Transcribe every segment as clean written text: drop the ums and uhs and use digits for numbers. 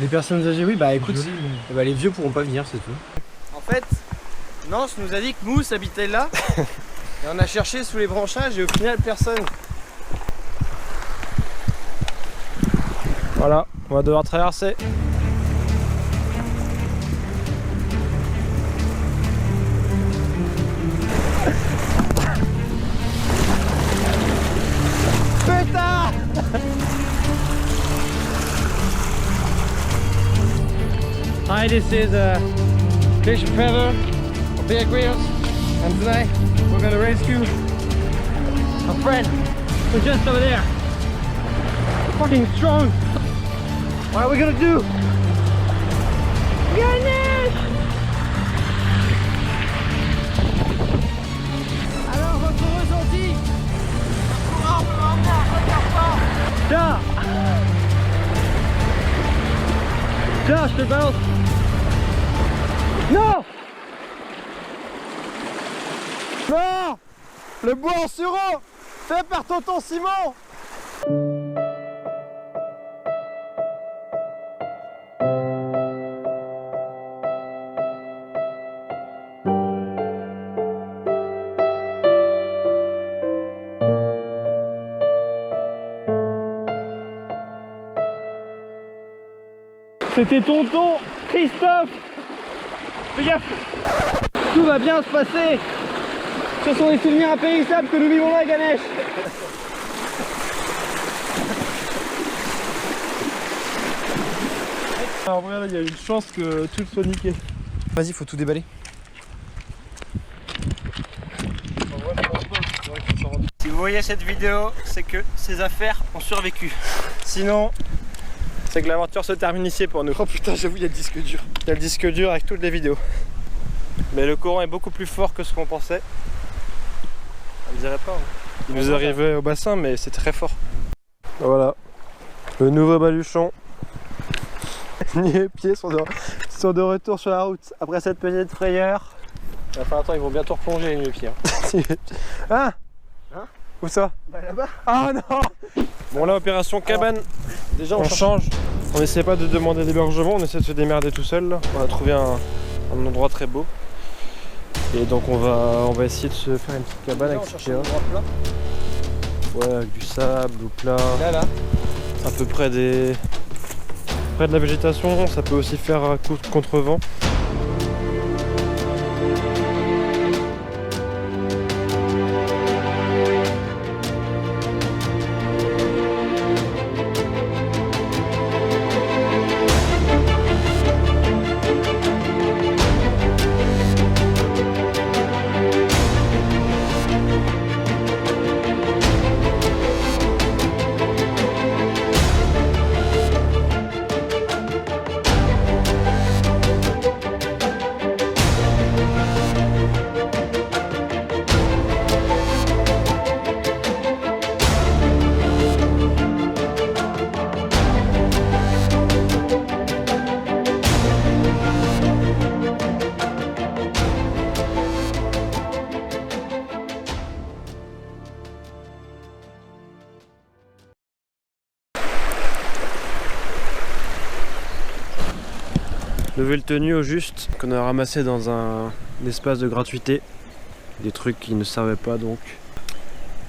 Les personnes âgées, oui, bah écoute, bah, les vieux pourront pas venir, c'est tout. En fait, Nance nous a dit que Mousse habitait là. Et on a cherché sous les branchages et au final personne. Voilà, on va devoir traverser. Putain! Hi, this is Fish Feather of Bear Grylls, and tonight we're gonna rescue a friend who's just over there. Fucking strong. What are we gonna do? Ganesh! Alors, votre ressenti? On peut l'emmener à Regarde. Tiens! Tiens, je te balance. Non! Non! Le bois en sureau fait par tonton Simon! C'était tonton Christophe. Fais gaffe. Tout va bien se passer. Ce sont des souvenirs impérissables que nous vivons là, Ganesh. Alors regarde, il y a une chance que tout soit niqué. Vas-y, faut tout déballer. Si vous voyez cette vidéo, c'est que ces affaires ont survécu. Sinon, c'est que l'aventure se termine ici pour nous. Oh putain, j'avoue, il y a le disque dur. Il y a le disque dur avec toutes les vidéos. Mais le courant est beaucoup plus fort que ce qu'on pensait. On dirait pas. Hein. Il nous arrivait au bassin, mais c'est très fort. Voilà. Le nouveau baluchon. Les pieds sont de retour sur la route. Après cette petite frayeur. Enfin, attends, ils vont bientôt replonger les pieds. Hein? Hein? Où ça? Bah là-bas. Ah non! Bon là, opération cabane. Déjà on change. On essaie pas de demander l'hébergement, on essaie de se démerder tout seul. Là. On a trouvé un endroit très beau. Et donc on va essayer de se faire une petite cabane avec ce plat. Ouais, avec du sable ou plat. Là. À peu près de la végétation, ça peut aussi faire un coup de contre-vent. Nouvelle tenue au juste qu'on a ramassé dans un espace de gratuité. Des trucs qui ne servaient pas donc.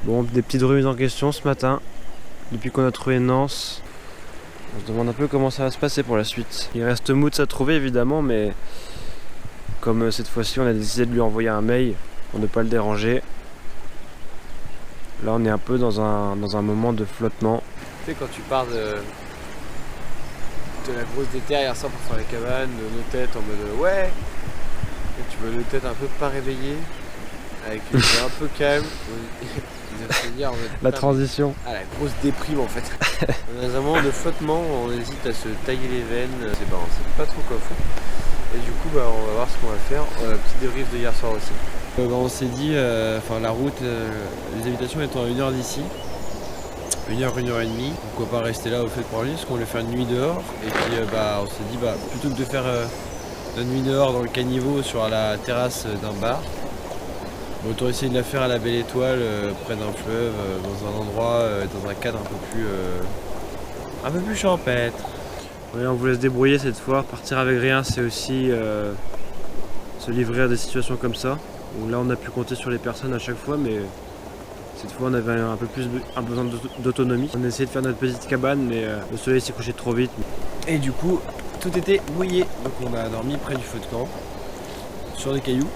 Bon, des petites remises en question ce matin. Depuis qu'on a trouvé Nance, on se demande un peu comment ça va se passer pour la suite. Il reste Moots à trouver évidemment, mais comme cette fois-ci on a décidé de lui envoyer un mail pour ne pas le déranger. Là on est un peu dans un moment de flottement. Tu sais quand tu pars de la grosse déterre hier soir pour faire la cabane, nos têtes en mode ouais, et tu vois nos têtes un peu pas réveillées, avec une voix un peu calme, dire, La transition. Ah la grosse déprime en fait. On est dans un moment de flottement, on hésite à se tailler les veines, on sait pas trop quoi faire. Et du coup bah, on va voir ce qu'on va faire, petit débrief de hier soir aussi. On s'est dit, la route, les habitations étant à 1h d'ici, 1h, 1h30, pourquoi pas rester là au fait pour lui, parce qu'on voulait faire une nuit dehors. Et puis on s'est dit plutôt que de faire la nuit dehors dans le caniveau sur la terrasse d'un bar, autant essayer de la faire à la Belle Étoile, près d'un fleuve, dans un endroit, dans un cadre un peu plus champêtre. Ouais, on vous laisse débrouiller cette fois. Partir avec rien, c'est aussi se livrer à des situations comme ça. Donc là, on a pu compter sur les personnes à chaque fois, mais cette fois, on avait un peu plus un besoin d'autonomie. On a essayé de faire notre petite cabane, mais le soleil s'est couché trop vite. Et du coup, tout était mouillé. Donc on a dormi près du feu de camp, sur des cailloux.